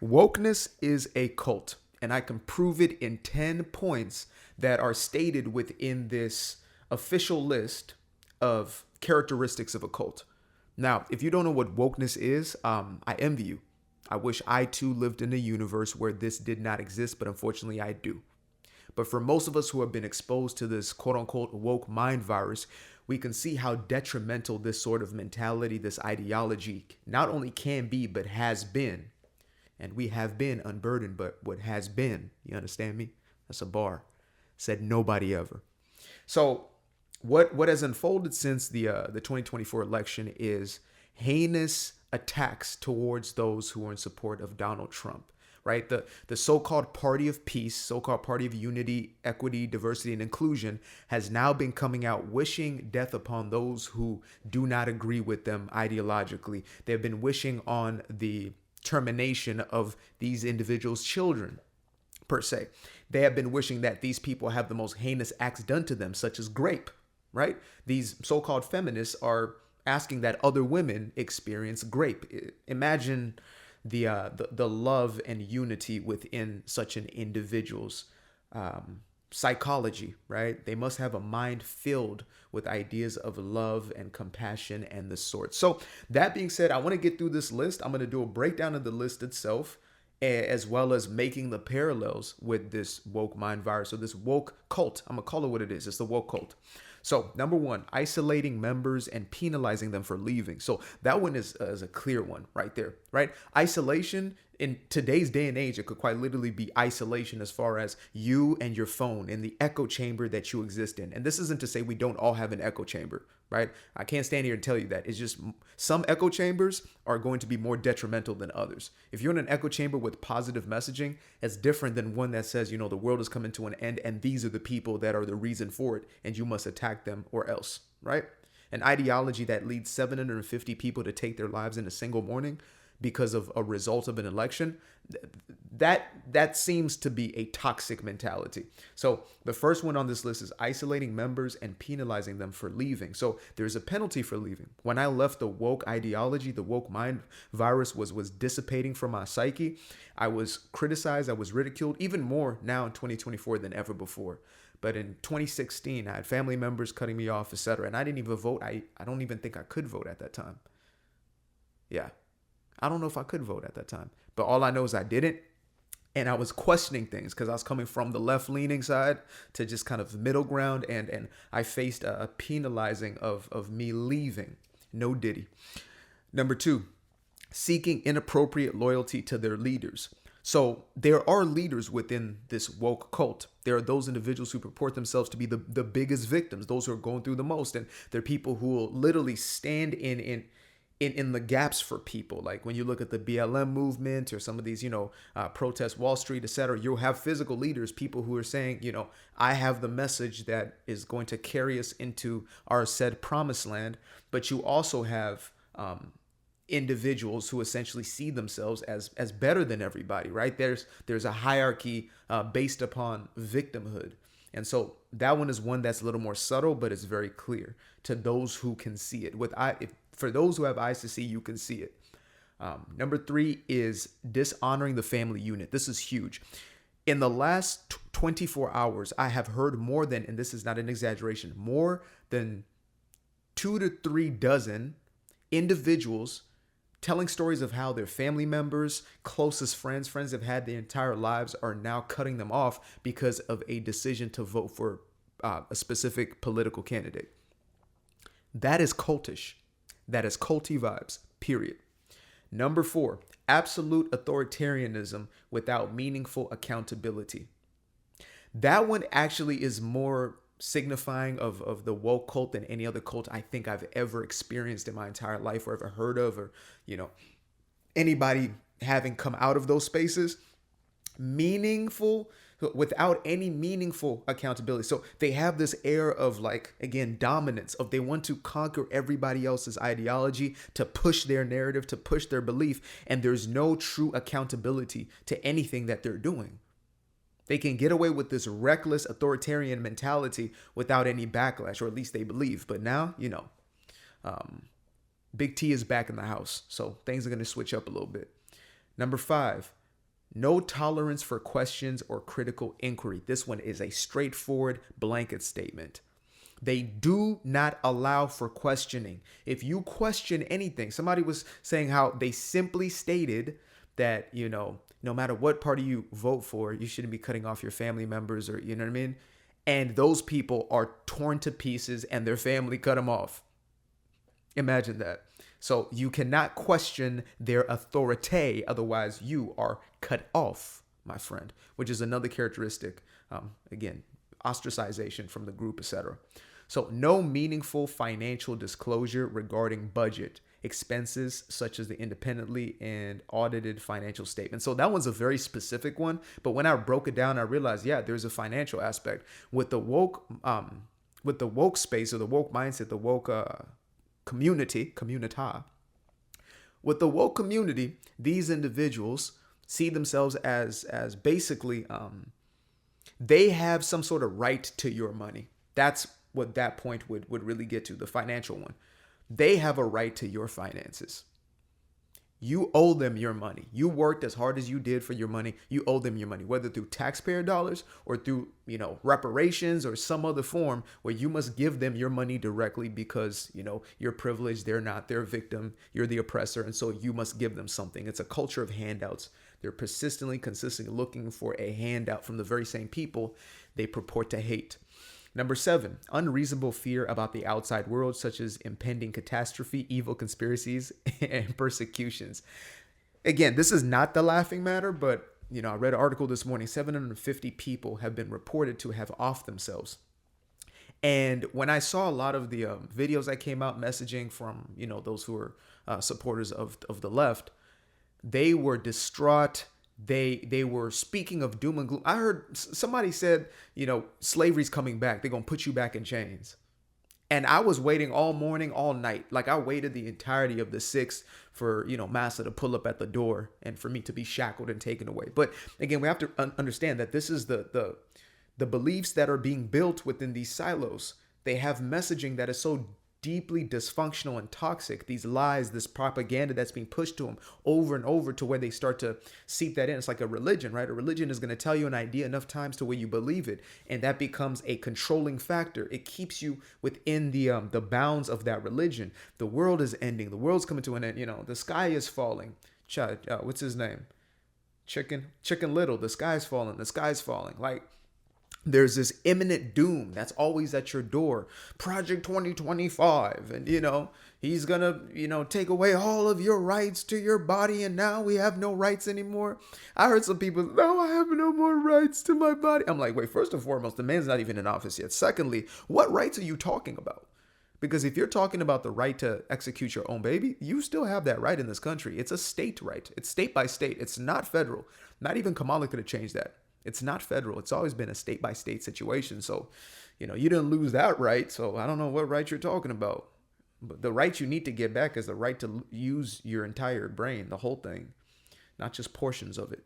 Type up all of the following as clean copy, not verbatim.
Wokeness is a cult, and I can prove it in 10 points that are stated within this official list of characteristics of a cult. Now, if you don't know what wokeness is, I envy you. I wish I too lived in a universe where this did not exist, but unfortunately I do. But for most of us who have been exposed to this quote unquote woke mind virus, we can see how detrimental this sort of mentality, this ideology, not only can be, but has been. And we have been unburdened, but what has been, you understand me? That's a bar. Said nobody ever. So what has unfolded since the 2024 election is heinous attacks towards those who are in support of Donald Trump, right? The so-called party of peace, so-called party of unity, equity, diversity, and inclusion has now been coming out wishing death upon those who do not agree with them ideologically. They've been wishing on the termination of these individuals' children, per se. They have been wishing that these people have the most heinous acts done to them, such as grape, right? These so-called feminists are asking that other women experience grape. Imagine the love and unity within such an individual's psychology, right? They must have a mind filled with ideas of love and compassion and the sort. So that being said, I want to get through this list. I'm going to do a breakdown of the list itself, as well as making the parallels with this woke mind virus or this woke cult. I'm going to call it what it is. It's the woke cult. So number one, isolating members and penalizing them for leaving. So that one is a clear one right there, right? Isolation in today's day and age, it could quite literally be isolation as far as you and your phone in the echo chamber that you exist in. And this isn't to say we don't all have an echo chamber, right? I can't stand here and tell you that. It's just some echo chambers are going to be more detrimental than others. If you're in an echo chamber with positive messaging, it's different than one that says, the world is coming to an end and these are the people that are the reason for it and you must attack them or else, right? An ideology that leads 750 people to take their lives in a single morning because of a result of an election, that seems to be a toxic mentality. So the first one on this list is isolating members and penalizing them for leaving. So there's a penalty for leaving. When I left the woke ideology, the woke mind virus was dissipating from my psyche, I was criticized, I was ridiculed, even more now in 2024 than ever before. But in 2016, I had family members cutting me off, etc. And I didn't even vote. I don't even think I could vote at that time. Yeah. I don't know if I could vote at that time, but all I know is I didn't. And I was questioning things because I was coming from the left-leaning side to just kind of middle ground. And I faced a penalizing of me leaving. No diddy. Number two, seeking inappropriate loyalty to their leaders. So there are leaders within this woke cult. There are those individuals who purport themselves to be the biggest victims, those who are going through the most. And they're people who will literally stand in the gaps for people. Like when you look at the BLM movement or some of these, protest Wall Street, etc., you'll have physical leaders, people who are saying, I have the message that is going to carry us into our said promised land. But you also have individuals who essentially see themselves as better than everybody, right? There's a hierarchy based upon victimhood. And so that one is one that's a little more subtle, but it's very clear to those who can see it. For those who have eyes to see, you can see it. Number three is dishonoring the family unit. This is huge. In the last 24 hours, I have heard more than, and this is not an exaggeration, more than 2 to 3 dozen individuals telling stories of how their family members, closest friends they've had their entire lives are now cutting them off because of a decision to vote for a specific political candidate. That is cultish. That is culty vibes, period. Number 4, absolute authoritarianism without meaningful accountability. That one actually is more signifying of the woke cult than any other cult I think I've ever experienced in my entire life or ever heard of, or, anybody having come out of those spaces. Meaningful without any meaningful accountability. So they have this air of, like, again, dominance, of they want to conquer everybody else's ideology, to push their narrative, to push their belief. And there's no true accountability to anything that they're doing. They can get away with this reckless authoritarian mentality without any backlash, or at least they believe. But now, Big T is back in the house. So things are going to switch up a little bit. Number 5, No tolerance for questions or critical inquiry. This one is a straightforward blanket statement. They do not allow for questioning. If you question anything, somebody was saying how they simply stated that, no matter what party you vote for, you shouldn't be cutting off your family members, or, you know what I mean? And those people are torn to pieces and their family cut them off. Imagine that. So you cannot question their authority, otherwise you are cut off, my friend, which is another characteristic. Again, ostracization from the group, etc. So no meaningful financial disclosure regarding budget expenses, such as the independently and audited financial statement. So that one's a very specific one. But when I broke it down, I realized, yeah, there's a financial aspect with the woke space, or the woke mindset, the woke community. With the woke community, these individuals see themselves as basically they have some sort of right to your money. That's what that point would really get to, the financial one. They have a right to your finances. You owe them your money. You worked as hard as you did for your money. You owe them your money, whether through taxpayer dollars or through, reparations or some other form where you must give them your money directly because, you're privileged. They're not. They're a victim. You're the oppressor. And so you must give them something. It's a culture of handouts. They're consistently looking for a handout from the very same people they purport to hate. Number 7, unreasonable fear about the outside world, such as impending catastrophe, evil conspiracies, and persecutions. Again, this is not the laughing matter, but, I read an article this morning, 750 people have been reported to have offed themselves. And when I saw a lot of the videos that came out messaging from, those who are supporters of the left, they were distraught. They were speaking of doom and gloom. I heard somebody said, slavery's coming back. They're going to put you back in chains. And I was waiting all morning, all night. Like I waited the entirety of the 6th for, Massa to pull up at the door and for me to be shackled and taken away. But again, we have to understand that this is the beliefs that are being built within these silos. They have messaging that is so deeply dysfunctional and toxic. These lies, this propaganda that's being pushed to them over and over to where they start to seep that in. It's like a religion, right? A religion is going to tell you an idea enough times to where you believe it, and that becomes a controlling factor. It keeps you within the bounds of that religion. The world is ending. The world's coming to an end. The sky is falling. What's his name? Chicken Little. The sky's falling. The sky's falling. Like, there's this imminent doom that's always at your door. Project 2025. And, he's going to, take away all of your rights to your body. And now we have no rights anymore. I heard some people, no, I have no more rights to my body. I'm like, wait, first and foremost, the man's not even in office yet. Secondly, what rights are you talking about? Because if you're talking about the right to execute your own baby, you still have that right in this country. It's a state right. It's state by state. It's not federal. Not even Kamala could have changed that. It's not federal. It's always been a state by state situation. So, you didn't lose that right. So I don't know what right you're talking about. But the right you need to get back is the right to use your entire brain, the whole thing, not just portions of it.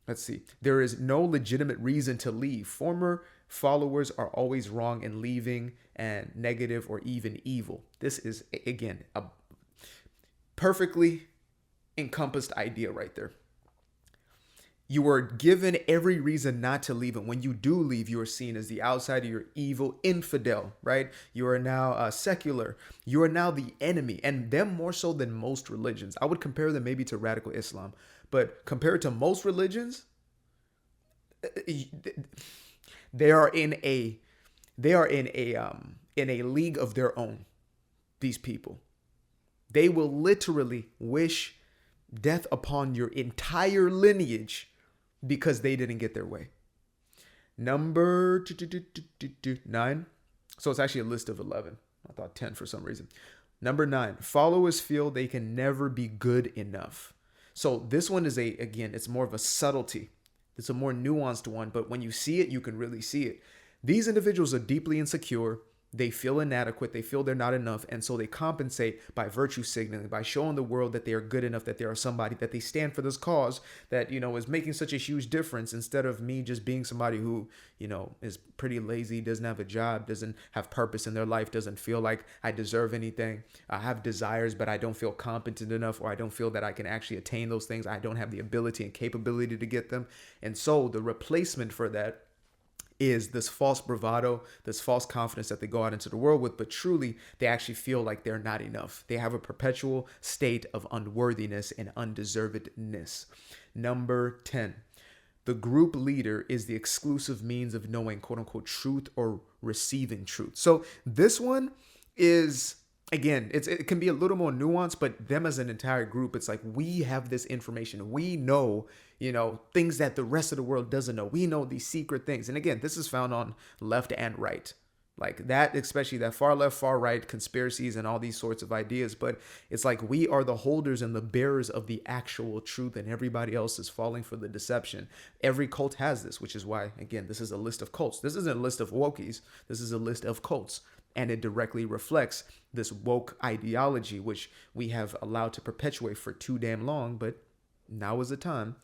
Let's see. There is no legitimate reason to leave. Former followers are always wrong in leaving, and negative or even evil. This is, again, a perfectly encompassed idea right there. You are given every reason not to leave. And when you do leave, you are seen as the outsider, you're evil, infidel, right? You are now secular. You are now the enemy, and them more so than most religions. I would compare them maybe to radical Islam, but compared to most religions, they are in a league of their own. These people, they will literally wish death upon your entire lineage because they didn't get their way. Number 9. So it's actually a list of 11. I thought 10 for some reason. Number 9, followers feel they can never be good enough. So this one is it's more of a subtlety. It's a more nuanced one, but when you see it, you can really see it. These individuals are deeply insecure. they feel inadequate, they feel they're not enough, and so they compensate by virtue signaling, by showing the world that they are good enough, that they are somebody, that they stand for this cause that, is making such a huge difference, instead of me just being somebody who, is pretty lazy, doesn't have a job, doesn't have purpose in their life, doesn't feel like I deserve anything. I have desires, but I don't feel competent enough, or I don't feel that I can actually attain those things. I don't have the ability and capability to get them. And so the replacement for that is this false bravado, this false confidence that they go out into the world with, but truly they actually feel like they're not enough. They have a perpetual state of unworthiness and undeservedness. Number 10, the group leader is the exclusive means of knowing quote unquote truth or receiving truth. So this one is, again, it can be a little more nuanced, but them as an entire group, it's like, we have this information. We know, things that the rest of the world doesn't know. We know these secret things. And again, this is found on left and right. Like that, especially that far left, far right conspiracies and all these sorts of ideas. But it's like, we are the holders and the bearers of the actual truth, and everybody else is falling for the deception. Every cult has this, which is why, again, this is a list of cults. This isn't a list of wokies. This is a list of cults. And it directly reflects this woke ideology, which we have allowed to perpetuate for too damn long. But now is the time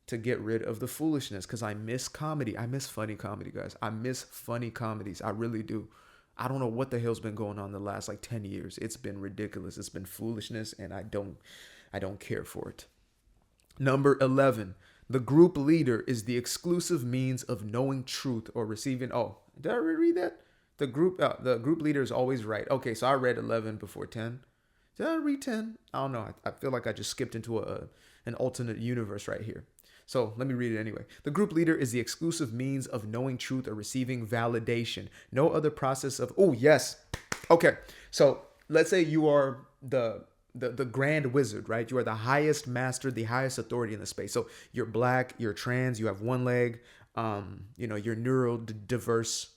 to get rid of the foolishness, because I miss comedy. I miss funny comedy, guys. I miss funny comedies. I really do. I don't know what the hell's been going on the last 10 years. It's been ridiculous. It's been foolishness, and I don't care for it. Number 11, the group leader is the exclusive means of knowing truth or receiving. Oh, did I read that? The group leader is always right. Okay, so I read 11 before 10. Did I read 10? I don't know. I feel like I just skipped into an alternate universe right here. So let me read it anyway. The group leader is the exclusive means of knowing truth or receiving validation. No other process of, oh, yes. Okay, so let's say you are the grand wizard, right? You are the highest master, the highest authority in the space. So you're black, you're trans, you have one leg, you're neurodiverse,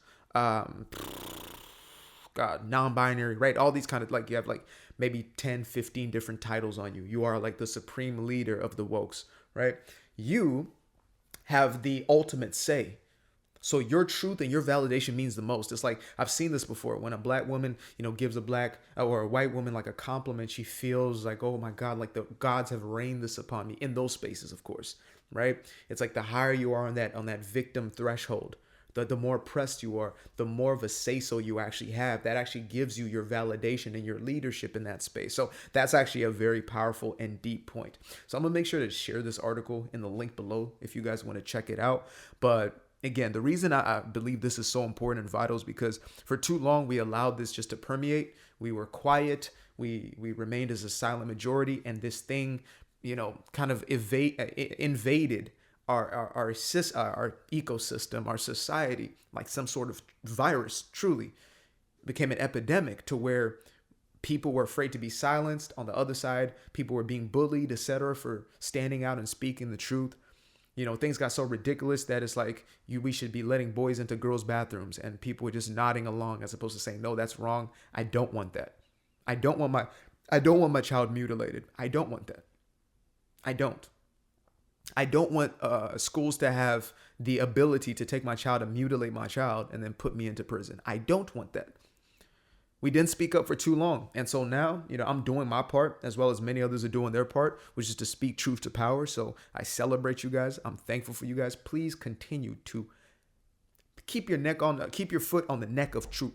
non-binary, right? All these kind of, you have maybe 10, 15 different titles on you. You are the supreme leader of the wokes, right? You have the ultimate say. So your truth and your validation means the most. It's like, I've seen this before. When a black woman, gives a black or a white woman a compliment, she feels like, oh my God, the gods have rained this upon me, in those spaces, of course, right? It's like the higher you are on that victim threshold, the more oppressed you are, the more of a say-so you actually have. That actually gives you your validation and your leadership in that space. So that's actually a very powerful and deep point. So I'm going to make sure to share this article in the link below if you guys want to check it out. But again, the reason I believe this is so important and vital is because for too long we allowed this just to permeate. We were quiet. We remained as a silent majority, and this thing, kind of invaded our ecosystem, our society, like some sort of virus. Truly became an epidemic, to where people were afraid to be silenced. On the other side, people were being bullied, etc., for standing out and speaking the truth. Things got so ridiculous that it's like, we should be letting boys into girls' bathrooms, and people were just nodding along as opposed to saying, no, that's wrong. I don't want that. I don't want my child mutilated. I don't want that. I don't want schools to have the ability to take my child and mutilate my child and then put me into prison. I don't want that. We didn't speak up for too long. And so now, I'm doing my part, as well as many others are doing their part, which is to speak truth to power. So I celebrate you guys. I'm thankful for you guys. Please continue to keep your foot on the neck of truth.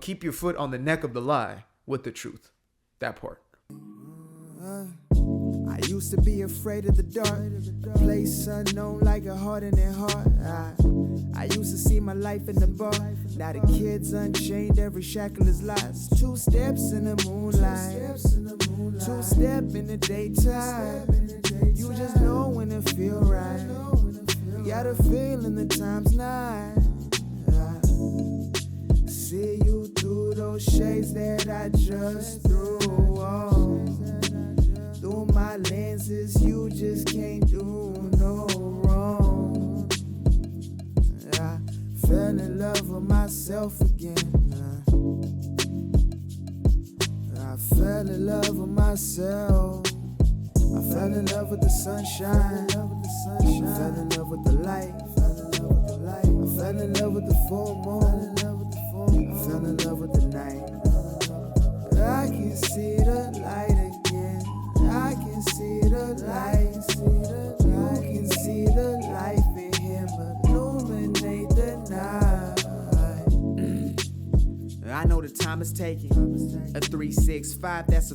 Keep your foot on the neck of the lie with the truth. That part. I used to be afraid of the dark, place unknown like a hardening heart. I used to see my life in the bar. Now the kids unchained, every shackle is lost. 2 steps in the moonlight, 2 step in the daytime. You just know when it feel right. You got a feeling the time's not. See you through those shades that I just threw on. Through my lenses, you just can't do no wrong. I fell in love with myself again. I fell in love with myself. I fell in love with the sunshine. I fell in love with the light. I fell in love with the full moon. fell in love with the night. I can see the light again. I can see the light. You can see the life in him illuminate the night. I know the time is taking. A 365, that's a